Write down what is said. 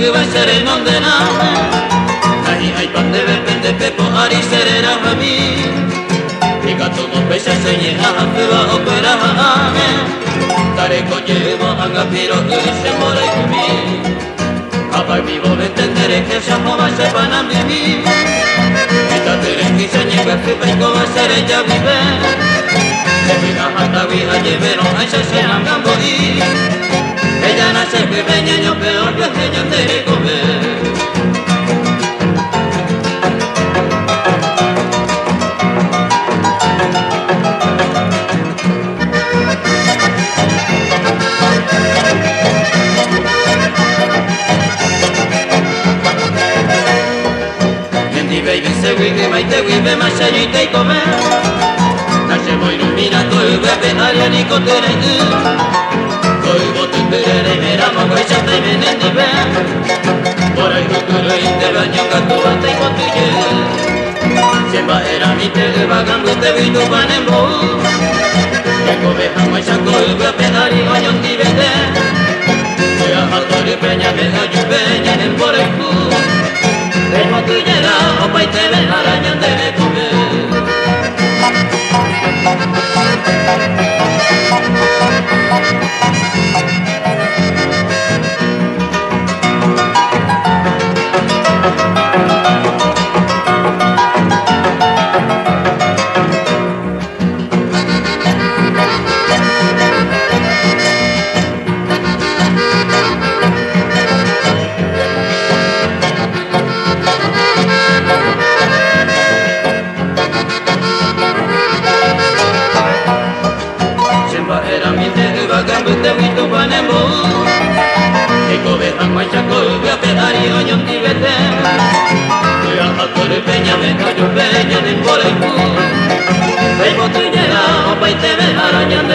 que va a ser el nombre Nahi hay pan de repente pepo ari serera hami Ika tomo pesha senye ahafua opera haame Tare koye mo agapiro se mora kumi Apai vivo de entender que se va a ser para mí Esta tere que se niega que vengo a ser ella vive Se viga hasta vija llevaron a esa se angambori Ella nace que veña yo peor que ella tere comer Se vive mai te vive mai se ni te come Na se voi lumina to bebe aria ni kotere Koi bote perere era mo vai se te mene ni be Por ahí kukuro inte baño gato ante kotuye Semba era mi te vagando te vi tu panembo Eko be hamai sa koi bebe aria baño ni bete Koi a hatori peña me ayube ni por ahí Como tú llegas, opa y te ven araña de comer Peña me cayó peña de por el culo. Vengo tú llegas, opa y te ves arañando